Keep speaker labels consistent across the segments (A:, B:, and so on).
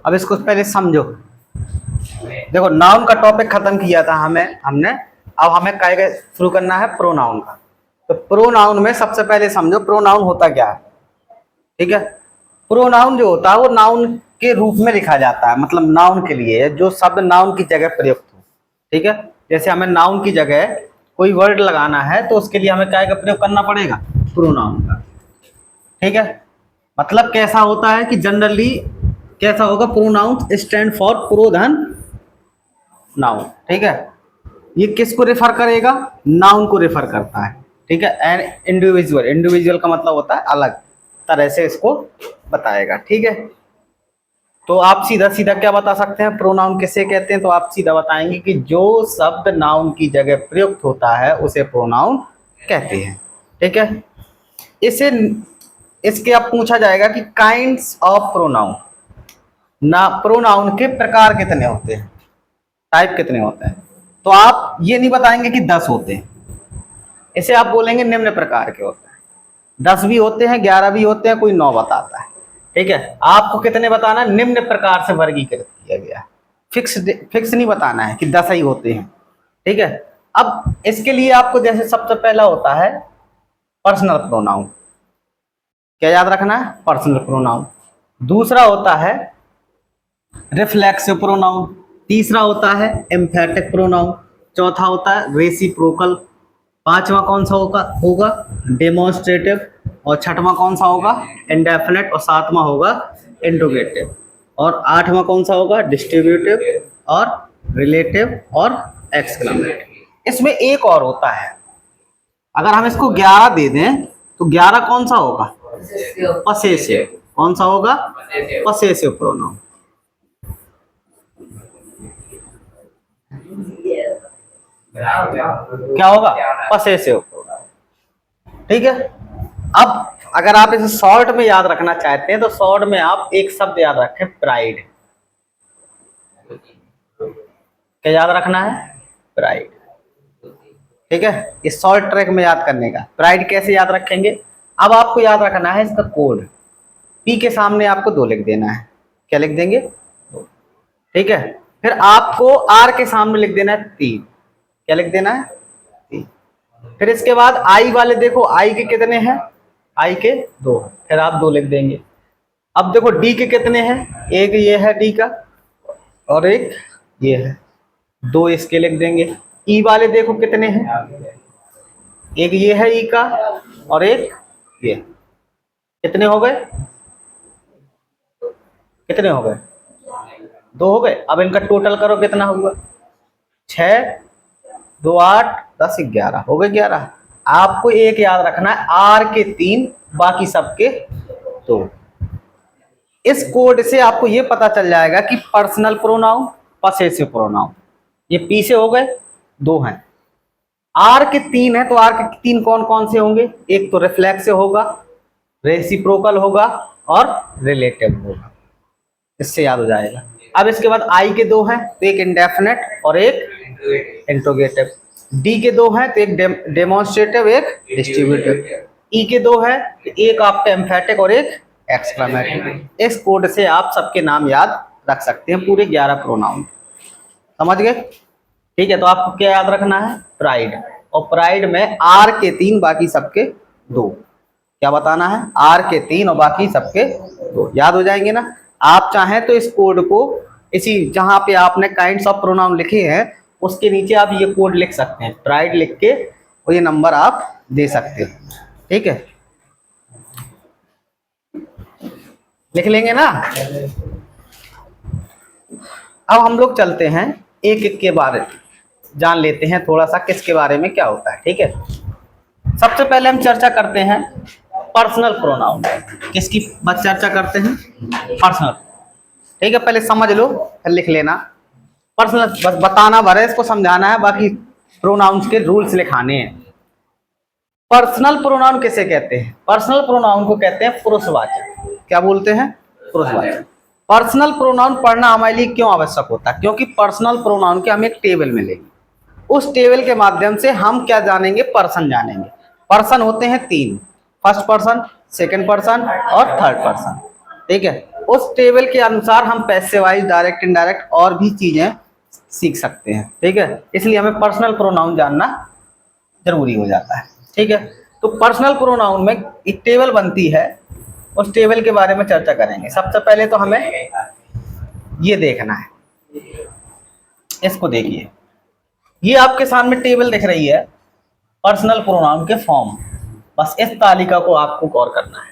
A: अब इसको पहले समझो। देखो नाउन का टॉपिक खत्म किया था हमने। अब हमें क्या शुरू करना है, प्रोनाउन का। तो प्रोनाउन में सबसे पहले समझो प्रोनाउन होता क्या है। ठीक है, प्रोनाउन जो होता है वो नाउन के रूप में लिखा जाता है, मतलब नाउन के लिए जो शब्द नाउन की जगह प्रयुक्त हो। ठीक है, जैसे हमें नाउन की जगह कोई वर्ड लगाना है तो उसके लिए हमें क्या का प्रयोग करना पड़ेगा, प्रोनाउन का। ठीक है, मतलब कैसा होता है कि जनरली कैसा होगा, प्रोनाउन स्टैंड फॉर प्रोधन नाउन। ठीक है, ये किसको रेफर करेगा, नाउन को रेफर करता है। ठीक है, एंड इंडिविजुअल, इंडिविजुअल का मतलब होता है अलग तरह से इसको बताएगा। ठीक है, तो आप सीधा सीधा क्या बता सकते हैं, प्रोनाउन किसे कहते हैं, तो आप सीधा बताएंगे कि जो शब्द नाउन की जगह प्रयुक्त होता है उसे प्रोनाउन कहते हैं। ठीक है, इसे इसके अब पूछा जाएगा कि काइंड्स ऑफ प्रोनाउन, ना प्रोनाउन के प्रकार कितने होते हैं, टाइप कितने होते हैं। तो आप ये नहीं बताएंगे कि 10 होते हैं, इसे आप बोलेंगे निम्न प्रकार के होते हैं। 10 भी होते हैं, 11 भी होते हैं, कोई 9 बताता है। ठीक है, आपको कितने बताना, निम्न प्रकार से वर्गीकृत किया गया है, फिक्स नहीं बताना है कि 10 ही होते हैं। ठीक है, अब इसके लिए आपको जैसे सबसे पहला होता है पर्सनल प्रोनाउन, क्या याद रखना है, पर्सनल प्रोनाउन। दूसरा होता है रिफ्लेक्सिव प्रोनाउन, तीसरा होता है एम्फेटिक प्रोनाउन, चौथा होता है रेसिप्रोकल, पांचवा कौन सा होगा डेमोन्स्ट्रेटिव, और छठवां कौन सा होगा इंडेफिनिट, और सातवां होगा इंट्रोगेटिव, और आठवां कौन सा होगा डिस्ट्रीब्यूटिव और रिलेटिव और एक्सक्लेमेटिव। इसमें एक और होता है, अगर हम इसको 11 दे दें तो 11 कौन सा होगा, पसेसिव। कौन सा होगा, पसेसिव प्रोनाउन। क्या होगा, पसेसिव। ठीक है, अब अगर आप इसे शॉर्ट में याद रखना चाहते हैं तो शॉर्ट में आप एक शब्द याद रखें, प्राइड। क्या याद रखना है, प्राइड। ठीक है, इस शॉर्ट ट्रैक में याद करने का। प्राइड कैसे याद रखेंगे, अब आपको याद रखना है इसका कोड, पी के सामने आपको 2 लिख देना है। क्या लिख देंगे, 2। ठीक है, फिर आपको आर के सामने लिख देना है 3। क्या लिख देना है, 3। फिर इसके बाद आई वाले देखो, आई के कितने हैं, आई के 2, फिर आप 2 लिख देंगे। अब देखो डी के कितने हैं, एक ये है डी का और एक ये है, 2 इसके लिख देंगे। ई वाले देखो कितने हैं, एक ये है ई का और एक ये, कितने हो गए, कितने हो गए, 2 हो गए। अब इनका टोटल करो कितना हुआ, 6, 2, 8, 10, 11 हो गए 11। आपको एक याद रखना है, आर के 3 बाकी सबके 2। इस कोड से आपको ये पता चल जाएगा कि पर्सनल प्रोनाउन, पसेसिव प्रोनाउन, ये पी से हो गए 2 हैं, आर के 3 है तो आर के 3 कौन कौन से होंगे, एक तो रिफ्लेक्सिव होगा, रेसिप्रोकल होगा और रिलेटिव होगा। इससे याद हो जाएगा। अब इसके बाद आई के 2 हैं तो एक इंडेफिनिट और एक इंट्रोगेटिव, डी के 2 हैं तो एक डेमोन्स्ट्रेटिव एक डिस्ट्रीब्यूटिव, ई के 2 है तो एक आपका एम्फेटिक और एक एक्सक्लेमेटिव। इस कोड से आप सबके नाम याद रख सकते हैं, पूरे 11 प्रोनाउन। समझ गए। ठीक है, तो आपको क्या याद रखना है, प्राइड, और प्राइड में आर के 3 बाकी सबके 2। क्या बताना है, आर के 3 और बाकी सबके 2 याद हो जाएंगे ना। आप चाहें तो इस कोड को इसी जहां पे आपने काइंड्स ऑफ प्रोनाउन लिखे हैं उसके नीचे आप ये कोड लिख सकते हैं, प्राइड लिख के, और ये नंबर आप दे सकते हैं। ठीक है, लिख लेंगे ना। अब हम लोग चलते हैं एक एक के बारे जान लेते हैं थोड़ा सा, किसके बारे में क्या होता है। ठीक है, सबसे पहले हम चर्चा करते हैं पर्सनल प्रोनाउन। किसकी बस चर्चा करते हैं, पर्सनल। ठीक है, पहले समझ लो फिर लिख लेना। पर्सनल बस बताना भर है, इसको समझाना है, बाकी प्रोनाउंस के रूल्स लिखाने हैं। पर्सनल प्रोनाउन किसे कहते हैं, पर्सनल प्रोनाउन को कहते हैं पुरुषवाचक। क्या बोलते हैं, पुरुषवाचक। पर्सनल प्रोनाउन पढ़ना हमारे लिए क्यों आवश्यक होता है, क्योंकि पर्सनल प्रोनाउन के हम एक टेबल मिलेगी, उस टेबल के माध्यम से हम क्या जानेंगे, पर्सन जानेंगे। पर्सन होते हैं 3, फर्स्ट पर्सन, सेकंड पर्सन और थर्ड पर्सन। ठीक है, उस टेबल के अनुसार हम पैसिवाइज, डायरेक्ट, इनडायरेक्ट और भी चीजें सीख सकते हैं। ठीक है, इसलिए हमें पर्सनल प्रोनाउन जानना जरूरी हो जाता है। ठीक है, तो पर्सनल प्रोनाउन में एक टेबल बनती है, उस टेबल के बारे में चर्चा करेंगे। सबसे पहले तो हमें ये देखना है, इसको देखिए, ये आपके सामने टेबल दिख रही है पर्सनल प्रोनाउन के फॉर्म। बस इस तालिका को आपको गौर करना है।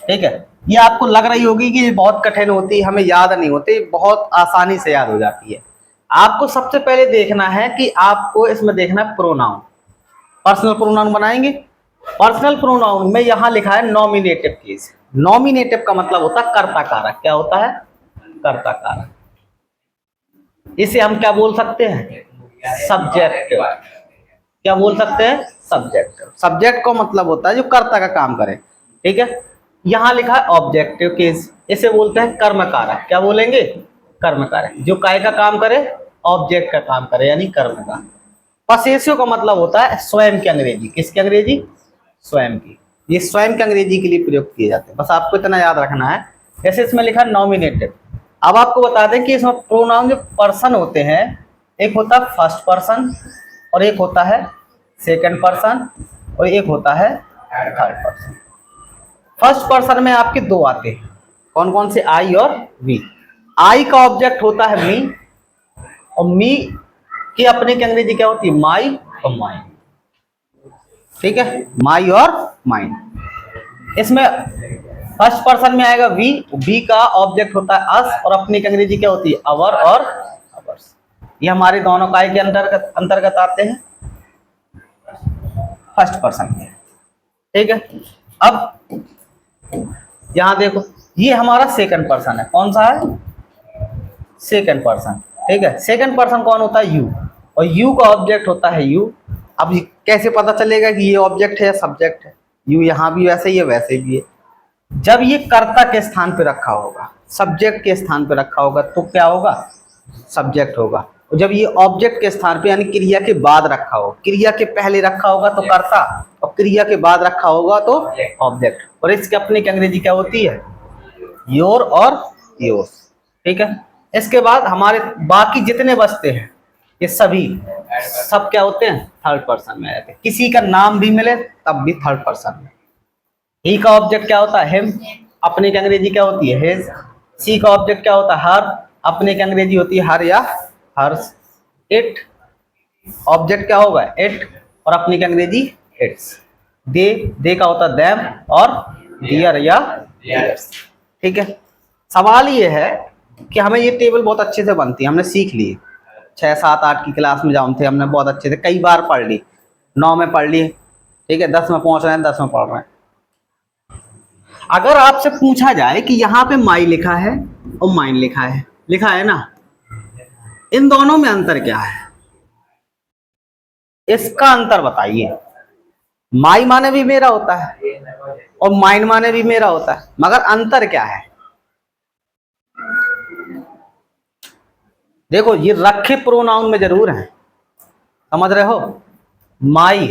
A: ठीक है, ये आपको लग रही होगी कि ये बहुत कठिन होती है, हमें याद नहीं होती, बहुत आसानी से याद हो जाती है। आपको सबसे पहले देखना है कि आपको इसमें देखना है प्रोनाउन। पर्सनल प्रोनाउन बनाएंगे। पर्सनल प्रोनाउन में यहां लिखा है नॉमिनेटिव केस। नॉमिनेटिव का मतलब होता है कर्ता कारक। क्या होता है? कर्ता कारक। इसे हम क्या बोल सकते हैं? सब्जेक्ट। क्या बोल सकते हैं? सब्जेक्ट। सब्जेक्ट का मतलब होता है जो कर्ता का काम करे। ठीक है, यहां लिखा है ऑब्जेक्टिव केस, इसे बोलते हैं कर्म कारक। क्या बोलेंगे? कर्म कारक। जो काय का काम करे? ऑब्जेक्ट का काम करे, यानी कर्म का। पसेसिव का मतलब होता है स्वयं की अंग्रेजी। किसकी अंग्रेजी? स्वयं की। ये स्वयं की अंग्रेजी के लिए प्रयोग किए जाते हैं। बस आपको इतना याद रखना है। जैसे इसमें लिखा है नॉमिनेटिव। अब आपको बता दें कि इसमें प्रोनाउन जो पर्सन होते हैं, एक होता है फर्स्ट पर्सन और एक होता है सेकंड पर्सन और एक होता है थर्ड पर्सन। फर्स्ट पर्सन में आपके दो आते हैं। कौन कौन से? आई और वी। आई का ऑब्जेक्ट होता है मी, और मी की अपने की अंग्रेजी क्या होती है? माई और माइन। ठीक है, माई और माइन। इसमें फर्स्ट पर्सन में आएगा वी। वी का ऑब्जेक्ट होता है अस, और अपनी की अंग्रेजी क्या होती है? अवर और अवर्स। ये हमारे दोनों काय के अंतर्गत आते हैं, फर्स्ट पर्सन में। ठीक है, अब यहां देखो, ये हमारा सेकंड पर्सन है। कौन सा है? Second person. ठीक है, सेकंड पर्सन कौन होता है? यू, और यू का ऑब्जेक्ट होता है यू। अब कैसे पता चलेगा कि ये ऑब्जेक्ट है या सब्जेक्ट है? यू यहां भी वैसे ही है, वैसे भी है। जब ये कर्ता के स्थान पे रखा होगा, सब्जेक्ट के स्थान पे रखा होगा, तो क्या होगा? सब्जेक्ट होगा। और जब ये ऑब्जेक्ट के स्थान पे यानी क्रिया के बाद रखा हो, क्रिया के पहले रखा होगा तो कर्ता, और क्रिया के बाद रखा होगा तो ऑब्जेक्ट। और इसके अपने की अंग्रेजी क्या होती है? योर और योर्स। ठीक है, इसके बाद हमारे बाकी जितने बचते हैं ये सभी सब क्या होते हैं? थर्ड पर्सन में रहते हैं। किसी का नाम भी मिले तब भी थर्ड पर्सन में। ही का ऑब्जेक्ट क्या होता है? हिम, अपने की अंग्रेजी क्या होती है? हिज। सी का ऑब्जेक्ट क्या होता है? हर, अपने की अंग्रेजी होती है हर या हर्स। इट, ऑब्जेक्ट क्या होगा? इट, और अपनी की अंग्रेजी इट्स। दे का होता है देम, और डियर या डियर्स। ठीक है, सवाल ये है कि हमें ये टेबल बहुत अच्छे से बनती है, हमने सीख ली 6, 7, 8 की क्लास में जब हम थे, हमने बहुत अच्छे से कई बार पढ़ ली। 9 में पढ़ ली। ठीक है, 10 में पहुंच रहे हैं, 10 में पढ़ रहे हैं। अगर आपसे पूछा जाए कि यहाँ पे माई लिखा है और माइन लिखा है ना, इन दोनों में अंतर क्या है? इसका अंतर बताइए। माई माने भी मेरा होता है और माइन माने भी मेरा होता है, मगर अंतर क्या है? देखो, ये रखे प्रोनाउन में जरूर हैं, समझ रहे हो? माई,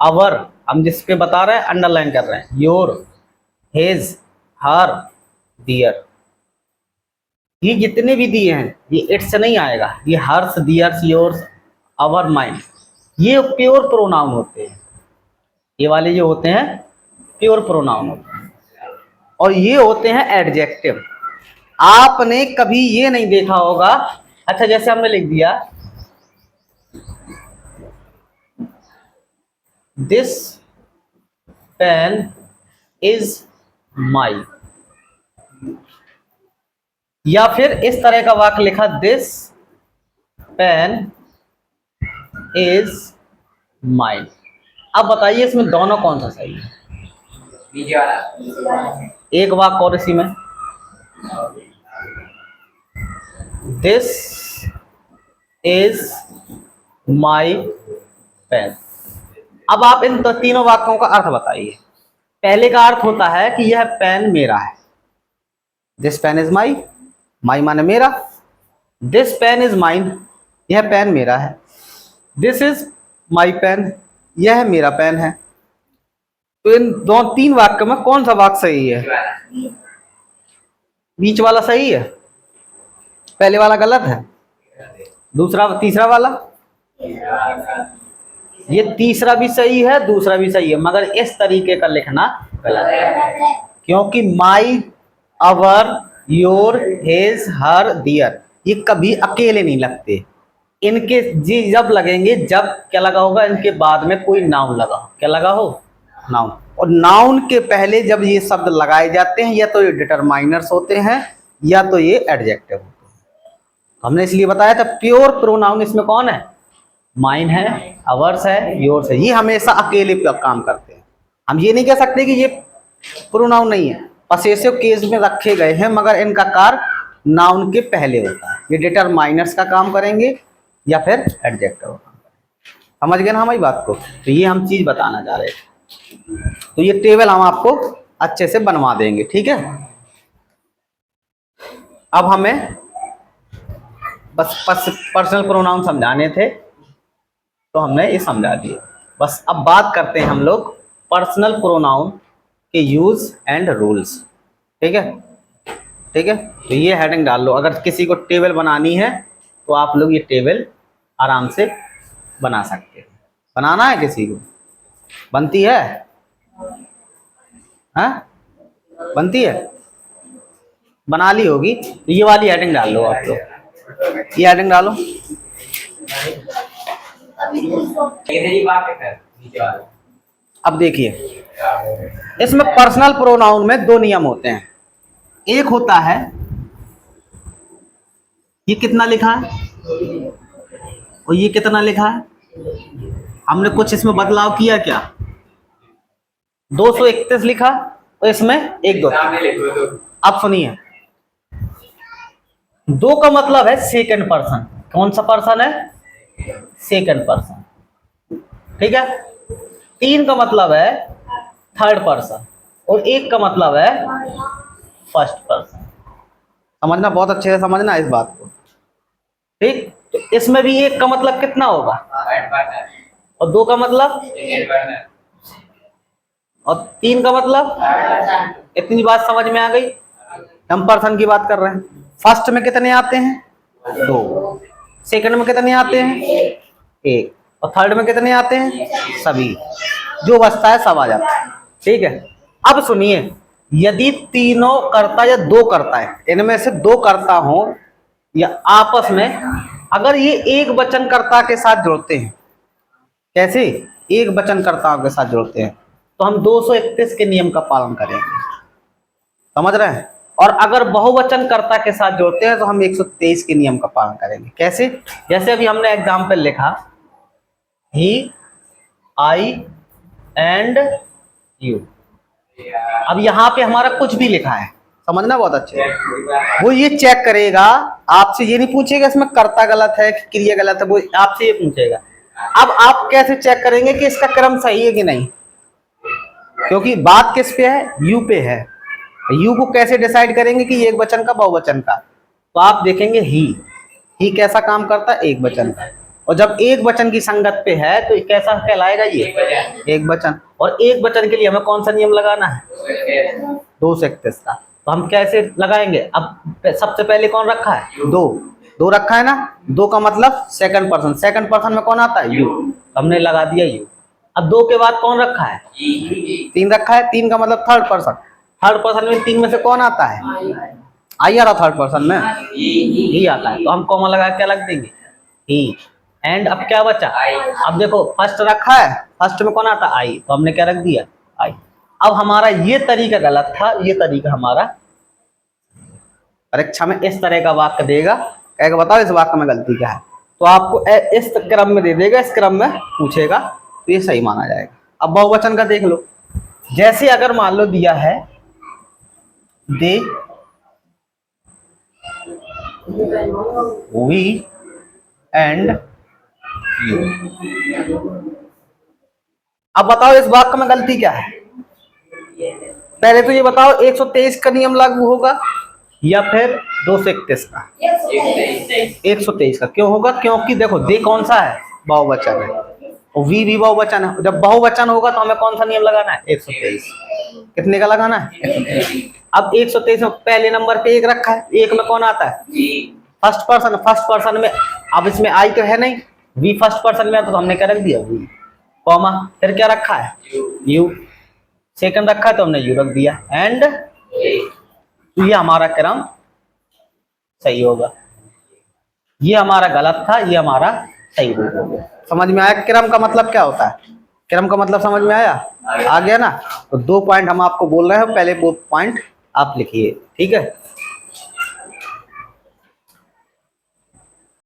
A: अवर, हम जिस पे बता रहे हैं अंडरलाइन कर रहे हैं, योर, हिज, हर, डियर। ये जितने भी दिए हैं ये इट्स नहीं आएगा, ये हर्स, डियर्स, योर्स, अवर, माइन, ये प्योर प्रोनाउन होते हैं। ये वाले जो होते हैं प्योर प्रोनाउन होते हैं, और ये होते हैं एडजेक्टिव। आपने कभी ये नहीं देखा होगा, अच्छा जैसे हमने लिख दिया दिस पेन इज माई, या फिर इस तरह का वाक्य लिखा दिस पेन इज माइन। अब बताइए इसमें दोनों कौन सा सही है? एक वाक्य और इसी में, दिस इज माई पेन। अब आप इन तीनों वाक्यों का अर्थ बताइए। पहले का अर्थ होता है कि यह पेन मेरा है, दिस पेन इज माई, माई माने मेरा। दिस पेन इज माइन, यह पेन मेरा है। दिस इज माई पेन, यह मेरा पेन है। तो इन तीन वाक्यों में कौन सा वाक्य सही है? बीच वाला सही है, पहले वाला गलत है, दूसरा तीसरा वाला, ये तीसरा भी सही है, दूसरा भी सही है, मगर इस तरीके का लिखना गलत है, क्योंकि माई, अवर, योर, हिज, हर, दियर ये कभी अकेले नहीं लगते। इनके जी जब लगेंगे जब क्या लगा होगा, इनके बाद में कोई नाउन लगा हो। क्या लगा हो? नाउन। और नाउन के पहले जब ये शब्द लगाए जाते हैं या तो ये डिटरमाइनर्स होते हैं या तो ये एडजेक्टिव होते हैं। हमने इसलिए बताया था प्योर प्रोनाउन इसमें कौन है? माइन है, अवर्स है, योर्स है। ये हमेशा अकेले पे काम करते हैं। हम ये नहीं कह सकते कि ये प्रोनाउन नहीं है, पसेसिव केस में रखे गए हैं, मगर इनका कार्य नाउन के पहले होता है। ये डिटरमाइनर्स का काम करेंगे या फिर एडजेक्टिव का काम करेंगे। समझ गए ना हमारी बात को? तो ये हम चीज बताना चाह रहे थे। तो ये टेबल हम आपको अच्छे से बनवा देंगे, ठीक है। अब हमें बस पर्सनल प्रोनाउन समझाने थे तो हमने ये समझा दिए। बस अब बात करते हैं हम लोग पर्सनल प्रोनाउन के यूज एंड रूल्स, ठीक है। ठीक है, तो ये हेडिंग डाल लो। अगर किसी को टेबल बनानी है तो आप लोग ये टेबल आराम से बना सकते हैं। बनाना है किसी को? बनती है? हाँ, बनती है, बना ली होगी। तो ये वाली हेडिंग डाल लो आप लोग, ये हेडिंग डालो। अब देखिए, इसमें पर्सनल प्रोनाउन में दो नियम होते हैं। एक होता है, ये कितना लिखा है और ये कितना लिखा है, हमने कुछ इसमें बदलाव किया क्या? 231 लिखा और इसमें 1 2। अब सुनिए, 2 का मतलब है सेकंड पर्सन। कौन सा पर्सन है? सेकंड पर्सन, ठीक है। 3 का मतलब है थर्ड पर्सन और 1 का मतलब है फर्स्ट पर्सन। समझना, बहुत अच्छे से समझना इस बात को, ठीक। तो इसमें भी 1 का मतलब कितना होगा और 2 का मतलब और 3 का मतलब। इतनी बात समझ में आ गई? हम पर्सन की बात कर रहे हैं। फर्स्ट में कितने आते हैं? 2। सेकंड में कितने आते हैं? 1। और थर्ड में कितने आते हैं? सभी, जो बचता है सब आ जाता है, ठीक है। अब सुनिए, यदि तीनों करता या 2 करता है, इनमें से 2 करता हो या आपस में अगर ये एक वचनकर्ता के साथ जुड़ते हैं, कैसे? एक वचनकर्ताओं के साथ जुड़ते हैं, तो हम 231 के नियम का पालन करेंगे। समझ रहे हैं? और अगर बहुवचनकर्ता के साथ जुड़ते हैं तो हम 123 के नियम का पालन करेंगे। कैसे? जैसे अभी हमने एग्जाम्पल लिखा, ही, आई एंड यू। अब यहाँ पे हमारा कुछ भी लिखा है, समझना बहुत अच्छे, वो ये चेक करेगा आपसे। ये नहीं पूछेगा इसमें कर्ता गलत है कि क्रिया गलत है, वो आपसे ये पूछेगा। अब आप कैसे चेक करेंगे कि इसका क्रम सही है कि नहीं? क्योंकि बात किस पे है? यू पे है। यू को कैसे डिसाइड करेंगे कि एक वचन का बहुवचन का? तो आप देखेंगे ही कैसा काम करता है? एक वचन का। और जब एक वचन की संगत पे है तो कैसा कहलाएगा? ये एक वचन। और एक वचन के लिए हमें कौन सा नियम लगाना है? 231 का। तो हम कैसे लगाएंगे? अब सबसे पहले कौन रखा है? 2 रखा है ना। 2 का मतलब सेकंड पर्सन। सेकंड पर्सन में कौन आता है? यू। हमने लगा दिया यू। अब 2 के बाद कौन रखा है? 3 रखा है। 3 का मतलब थर्ड पर्सन। थर्ड पर्सन में 3 में से कौन आता है? आई आ रहा थर्ड पर्सन में, ही आता है। तो हम कॉमा लगा के अलग देंगे ही। एंड अब क्या बचा? अब देखो, फर्स्ट रखा है, फर्स्ट में कौन आता है? आई। तो हमने क्या रख दिया? आई। अब हमारा ये तरीका गलत था, ये तरीका हमारा परीक्षा में इस तरह का वाक्य देगा, कहेगा बताओ इस वाक्य में गलती क्या है, तो आपको इस क्रम में दे देगा, इस क्रम में पूछेगा, तो ये सही माना जाएगा। अब बहुवचन का देख लो। जैसे अगर मान लो दिया है दे, वी एंड यू। अब बताओ इस वाक्य में गलती क्या है? पहले तो ये बताओ 123 का नियम लागू होगा या फिर 231 का? 123 का। क्यों होगा? क्योंकि देखो दे कौन सा है? बहुवचन है और वी भी बहुवचन है। जब बहुवचन होगा तो हमें कौन सा नियम लगाना है? 123। कितने का लगाना है? 123। अब 123 में पहले नंबर पे एक रखा है, एक में कौन आता है? फर्स्ट पर्सन में, अब इसमें आई तो है नहीं, वी फर्स्ट पर्सन में तो हमने क्या रख दिया? वी, कॉमा, फिर क्या रखा है? यू। सेकंड रखा है तो हमने यू रख दिया, एंड तो ये हमारा क्रम सही होगा। ये हमारा गलत था, ये हमारा सही हो गया। समझ में आया क्रम का मतलब क्या होता है? क्रम का मतलब समझ में आया? आ गया ना? तो 2 पॉइंट हम आपको बोल रहे हैं, पहले वो पॉइंट आप लिखिए, ठीक है।